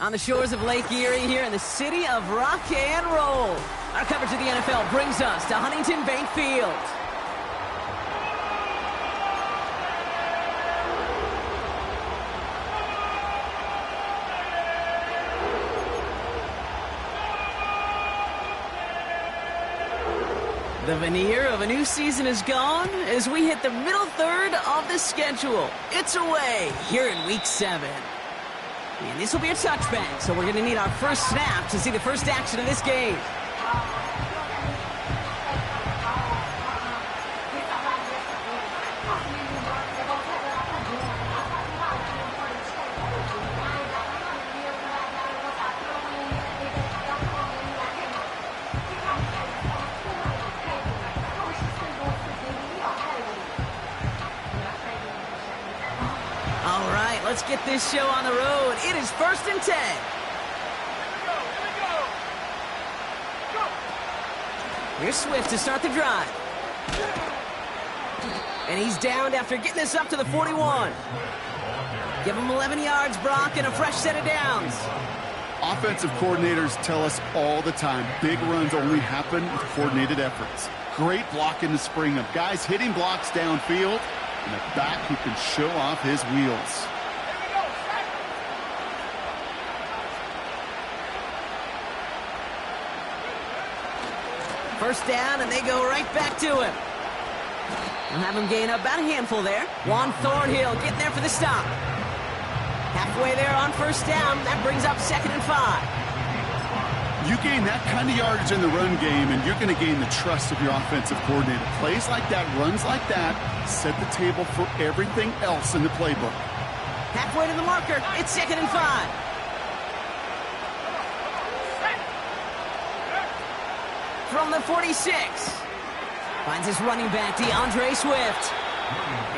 On the shores of Lake Erie here in the city of rock and roll. Our coverage of the NFL brings us to Huntington Bank Field. The veneer of a new season is gone as we hit the middle third of the schedule. It's away here in Week 7. And this will be a touchback, so we're going to need our first snap to see the first action of this game. Let's get this show on the road. It is 1st and 10. Here's Swift to start the drive. And he's downed after getting this up to the 41. Give him 11 yards, Brock, and a fresh set of downs. Offensive coordinators tell us all the time, big runs only happen with coordinated efforts. Great block in the spring of guys hitting blocks downfield, and a back who can show off his wheels. First down, and they go right back to him. We'll have him gain about a handful there. Juan Thornhill getting there for the stop. Halfway there on first down. That brings up 2nd and 5. You gain that kind of yardage in the run game, and you're going to gain the trust of your offensive coordinator. Plays like that, runs like that, set the table for everything else in the playbook. Halfway to the marker. It's 2nd and 5. From the 46. Finds his running back, DeAndre Swift.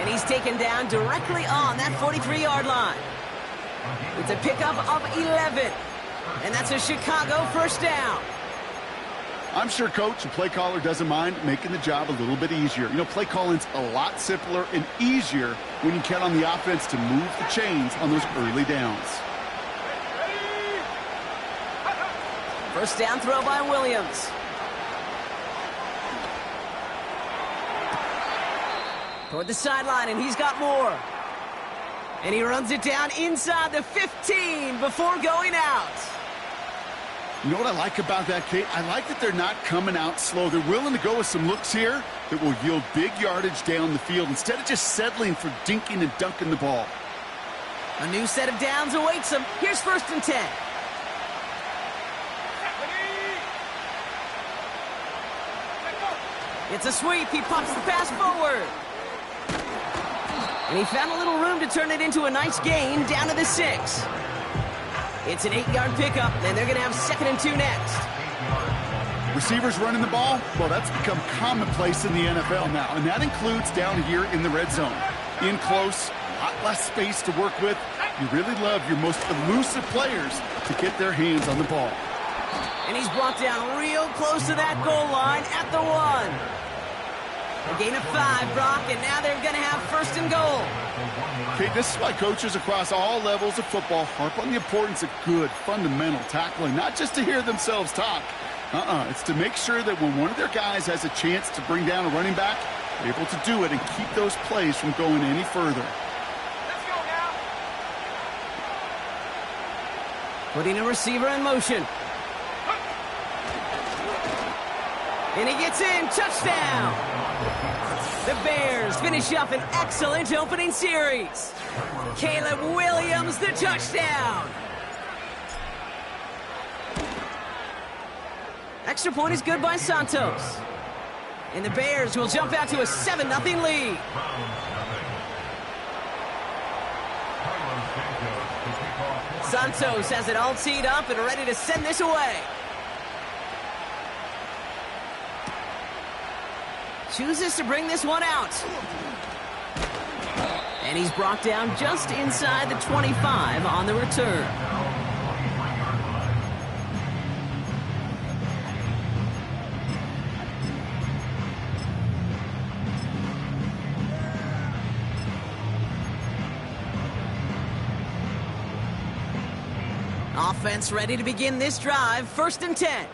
And he's taken down directly on that 43-yard line. It's a pickup of 11. And that's a Chicago first down. I'm sure coach and play caller doesn't mind making the job a little bit easier. You know, play calling's a lot simpler and easier when you count on the offense to move the chains on those early downs. First down throw by Williams. Toward the sideline, and he's got more. And he runs it down inside the 15 before going out. You know what I like about that, Kate? I like that they're not coming out slow. They're willing to go with some looks here that will yield big yardage down the field instead of just settling for dinking and dunking the ball. A new set of downs awaits him. Here's 1st and 10. It's a sweep. He pops the pass forward. And he found a little room to turn it into a nice gain down to the 6. It's an 8-yard pickup, and they're going to have 2nd and 2 next. Receivers running the ball, well, that's become commonplace in the NFL now, and that includes down here in the red zone. In close, a lot less space to work with. You really love your most elusive players to get their hands on the ball. And he's brought down real close to that goal line at the 1. A gain of 5, Brock, and now they're going to have 1st and goal. Okay, this is why coaches across all levels of football harp on the importance of good, fundamental tackling, not just to hear themselves talk. It's to make sure that when one of their guys has a chance to bring down a running back, they're able to do it and keep those plays from going any further. Let's go now. Putting a receiver in motion. And he gets in. Touchdown. The Bears finish up an excellent opening series. Caleb Williams, the touchdown. Extra point is good by Santos. And the Bears will jump out to a 7-0 lead. Santos has it all teed up and ready to send this away. Chooses to bring this one out. And he's brought down just inside the 25 on the return. Offense ready to begin this drive. 1st and 10.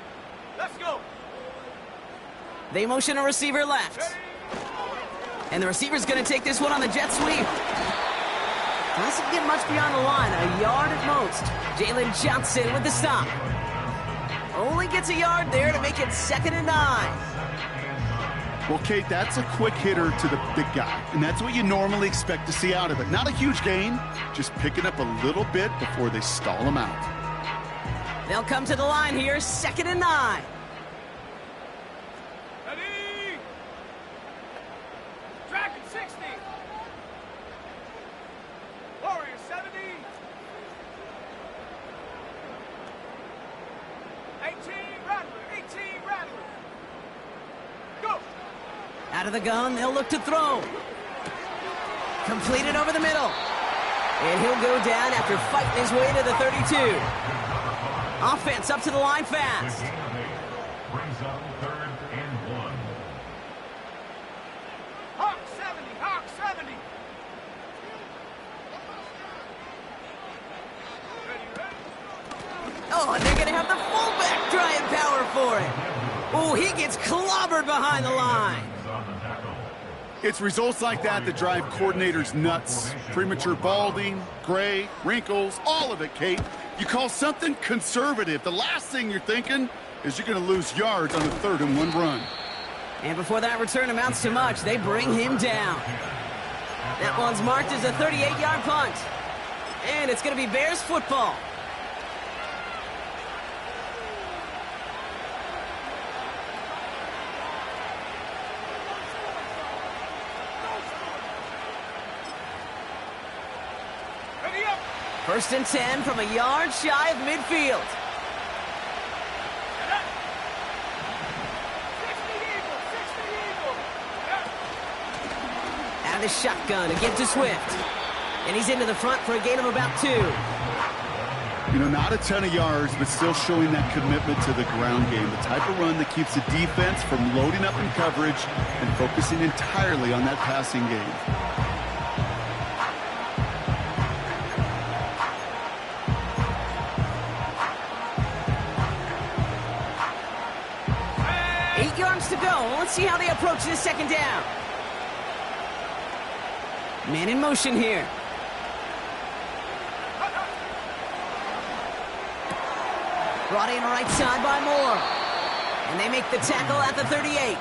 Let's go. They motion a receiver left. And the receiver's going to take this one on the jet sweep. Doesn't get much beyond the line, a yard at most. Jalen Johnson with the stop. Only gets a yard there to make it 2nd and 9. Well, Kate, that's a quick hitter to the big guy, and that's what you normally expect to see out of it. Not a huge gain, just picking up a little bit before they stall him out. They'll come to the line here, 2nd and 9. Ready. Dragon 60. Warrior 70. 18 Rattler. 18 Rattler. Go. Out of the gun, they'll look to throw. Completed over the middle. And he'll go down after fighting his way to the 32. Offense up to the line fast. Brings up 3rd and 1. Hawk 70. Hawk 70. Oh, and they're going to have the fullback trying power for it. Oh, he gets clobbered behind the line. It's results like that that drive coordinators nuts. Premature balding, gray, wrinkles, all of it, Kate. You call something conservative. The last thing you're thinking is you're going to lose yards on a 3rd and 1 run. And before that return amounts to much, they bring him down. That one's marked as a 38-yard punt. And it's going to be Bears football. Ready up. 1st and 10 from a yard shy of midfield. 60 Eagle. 60 Eagle. Out of the shotgun to give to Swift. And he's into the front for a gain of about 2. You know, not a ton of yards, but still showing that commitment to the ground game. The type of run that keeps the defense from loading up in coverage and focusing entirely on that passing game. 8 yards to go. Let's see how they approach this 2nd down. Man in motion here. Brought in right side by Moore. And they make the tackle at the 38.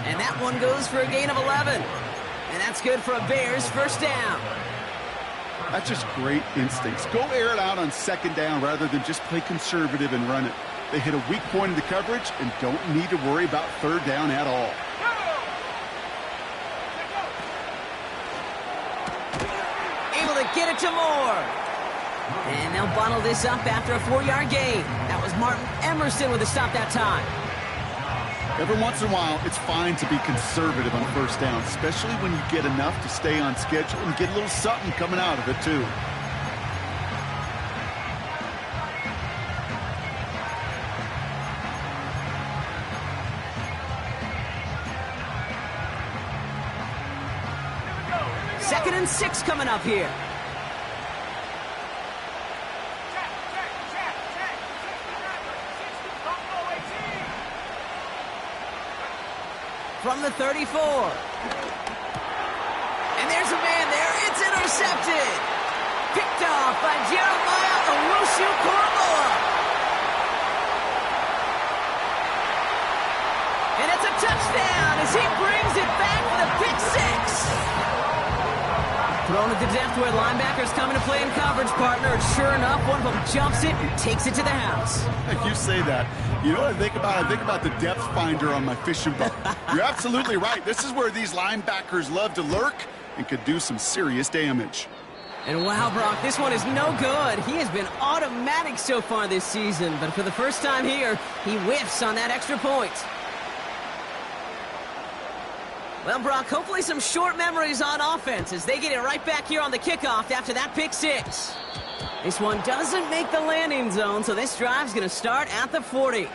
And that one goes for a gain of 11. And that's good for a Bears 1st down. That's just great instincts. Go air it out on 2nd down rather than just play conservative and run it. They hit a weak point in the coverage and don't need to worry about 3rd down at all. Able to get it to Moore. And they'll bottle this up after a 4-yard gain. That was Martin Emerson with a stop that time. Every once in a while, it's fine to be conservative on 1st down, especially when you get enough to stay on schedule and get a little something coming out of it, too. Second and 6 coming up here. From the 34. And there's a man there. It's intercepted. Picked off by Jeremiah Owusu-Koramoah. And it's a touchdown as he brings it back for the pick 6. Thrown it to depth where linebackers come into play in coverage, partner. And sure enough, one of them jumps it and takes it to the house. You say that. You know what I think about? I think about the depth finder on my fishing boat. You're absolutely right. This is where these linebackers love to lurk and could do some serious damage. And wow, Brock, this one is no good. He has been automatic so far this season, but for the first time here, he whiffs on that extra point. Well, Brock, hopefully some short memories on offense as they get it right back here on the kickoff after that pick 6. This one doesn't make the landing zone, so this drive's going to start at the 40.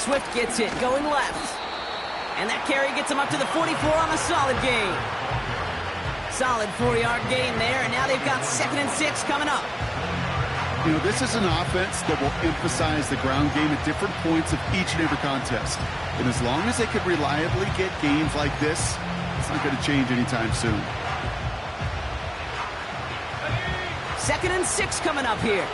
Swift gets it, going left. And that carry gets him up to the 44 on a solid gain. Solid 4-yard gain there, and now they've got 2nd and 6 coming up. You know, this is an offense that will emphasize the ground game at different points of each and every contest. And as long as they can reliably get gains like this, it's not going to change anytime soon. 2nd and 6 coming up here.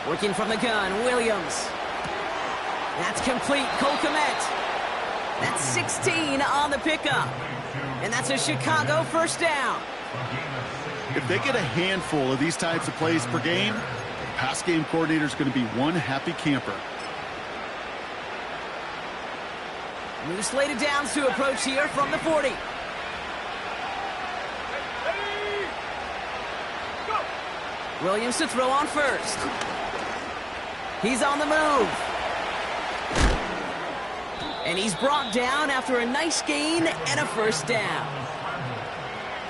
Working from the gun, Williams. That's complete, Cole Kmet. That's 16 on the pickup. And that's a Chicago first down. If they get a handful of these types of plays per game, the pass game coordinator is going to be one happy camper. New slated downs to approach here from the 40. Williams to throw on first. He's on the move. And he's brought down after a nice gain and a first down.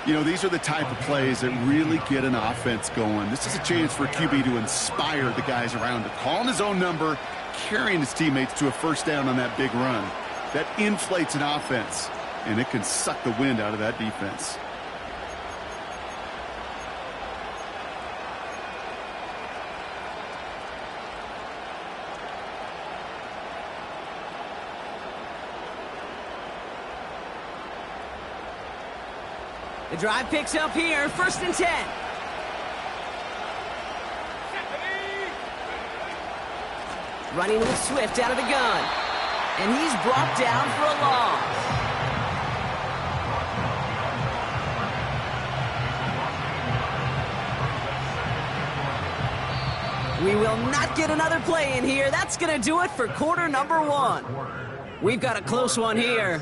You know, these are the type of plays that really get an offense going. This is a chance for a QB to inspire the guys around him. Calling his own number, carrying his teammates to a first down on that big run. That inflates an offense, and it can suck the wind out of that defense. The drive picks up here, 1st and 10. Running with Swift out of the gun. And he's brought down for a loss. We will not get another play in here. That's going to do it for quarter number 1. We've got a close one here.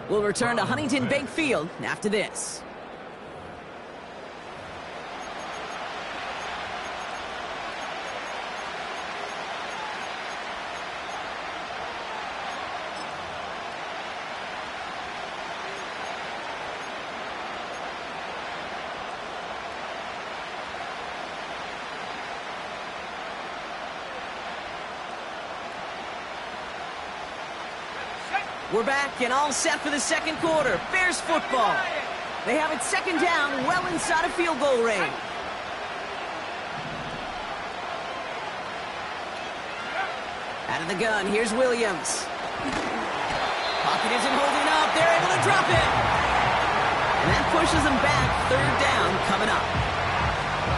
We'll return to Huntington Bank Field after this. We're back and all set for the second quarter. Bears football. They have it 2nd down, well inside of field goal range. Out of the gun, here's Williams. Pocket isn't holding up. They're able to drop it. And that pushes them back. 3rd down coming up.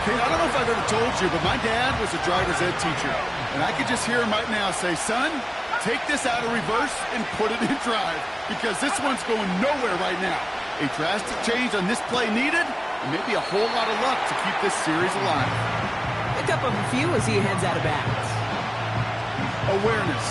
Hey, I don't know if I've ever told you, but my dad was a driver's ed teacher. And I could just hear him right now say, son, take this out of reverse and put it in drive, because this one's going nowhere right now. A drastic change on this play needed, and maybe a whole lot of luck to keep this series alive. Pick up a few as he heads out of bounds. Awareness.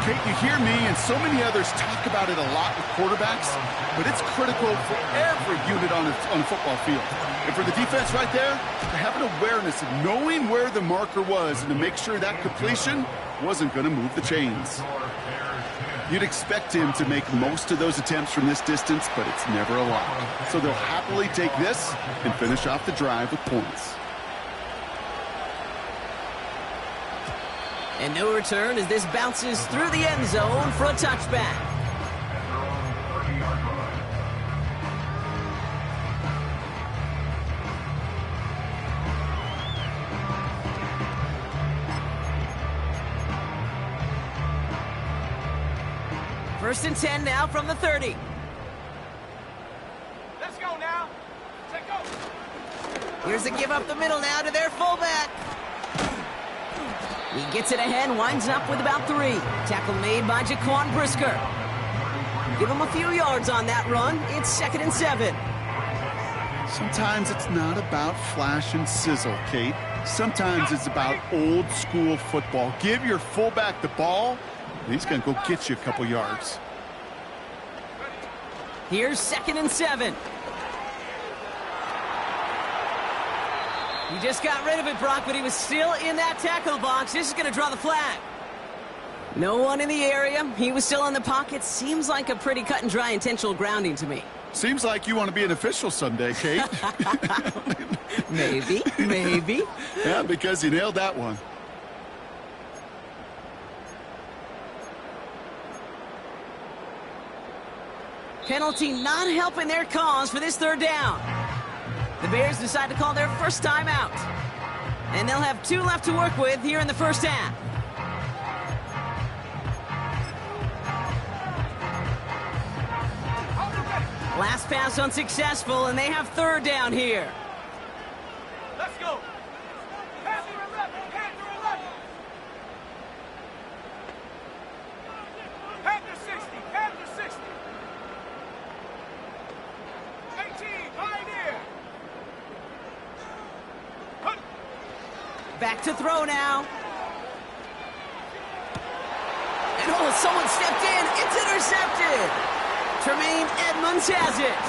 Kate, you hear me and so many others talk about it a lot with quarterbacks, but it's critical for every unit on a football field. And for the defense right there, to have an awareness of knowing where the marker was and to make sure that completion wasn't going to move the chains. You'd expect him to make most of those attempts from this distance, but it's never a lot. So they'll happily take this and finish off the drive with points. And no return as this bounces through the end zone for a touchback. First and 10 now from the 30. Let's go now. Let's go. Here's a give up the middle now to their fullback. He gets it ahead, winds up with about 3. Tackle made by Jaquan Brisker. Give him a few yards on that run. It's 2nd and 7. Sometimes it's not about flash and sizzle, Kate. Sometimes it's about old school football. Give your fullback the ball, and he's going to go get you a couple yards. Here's 2nd and 7. He just got rid of it, Brock, but he was still in that tackle box. This is going to draw the flag. No one in the area. He was still in the pocket. Seems like a pretty cut and dry intentional grounding to me. Seems like you want to be an official someday, Kate. Maybe, maybe. Yeah, because you nailed that one. Penalty not helping their cause for this third down. The Bears decide to call their first time out. And they'll have 2 left to work with here in the first half. Last pass unsuccessful, and they have third down here. Let's go. Panther 11. Panther 11. Panther 60. Panther 60. 18. Pioneer. Back to throw now. And oh, someone stepped in. It's intercepted. Tremaine Edmonds has it.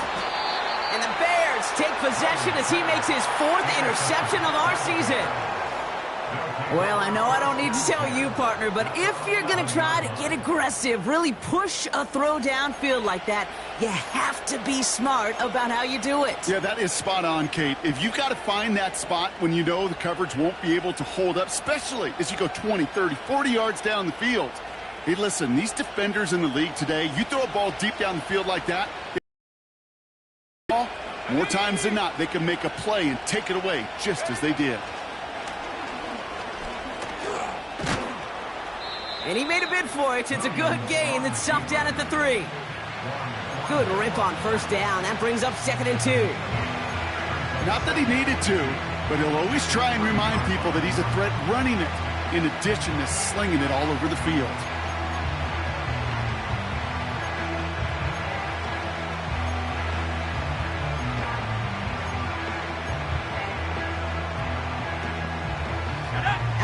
And the Bears take possession as he makes his 4th interception of our season. Well, I know I don't need to tell you, partner, but if you're going to try to get aggressive, really push a throw downfield like that, you have to be smart about how you do it. Yeah, that is spot on, Kate. If you got to find that spot when you know the coverage won't be able to hold up, especially as you go 20, 30, 40 yards down the field. Hey, listen, these defenders in the league today, you throw a ball deep down the field like that, more times than not, they can make a play and take it away just as they did. And he made a bid for it. It's a good gain that's stopped down at the 3. Good rip on first down. That brings up 2nd and 2. Not that he needed to, but he'll always try and remind people that he's a threat running it, in addition to slinging it all over the field.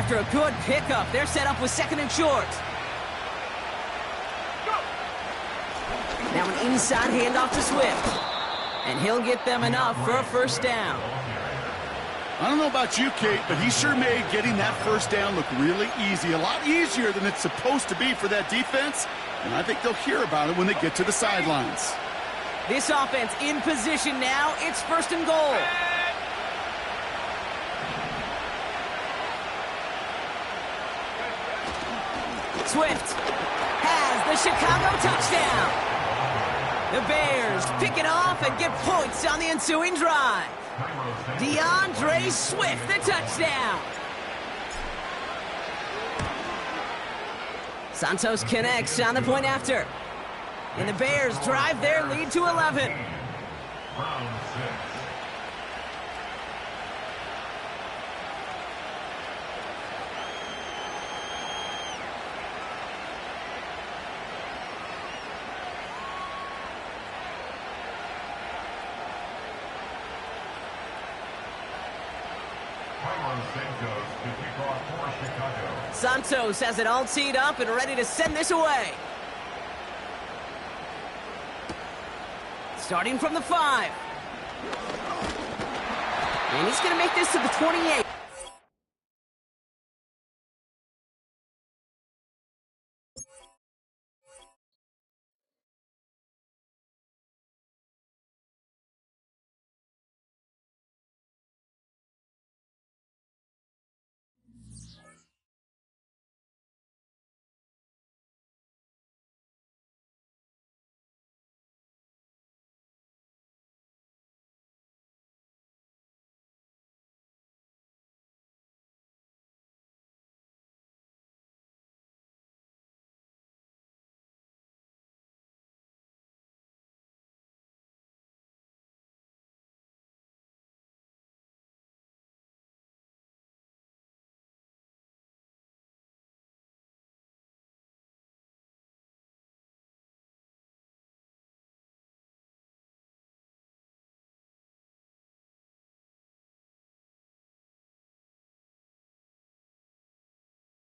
After a good pickup, they're set up with 2nd and short. Now an inside handoff to Swift. And he'll get them enough for a first down. I don't know about you, Kate, but he sure made getting that first down look really easy. A lot easier than it's supposed to be for that defense. And I think they'll hear about it when they get to the sidelines. This offense in position now. It's 1st and goal. Swift has the Chicago touchdown. The Bears pick it off and get points on the ensuing drive. DeAndre Swift, the touchdown. Santos connects on the point after. And the Bears drive their lead to 11. Santos has it all teed up and ready to send this away. Starting from the 5. And he's going to make this to the 28.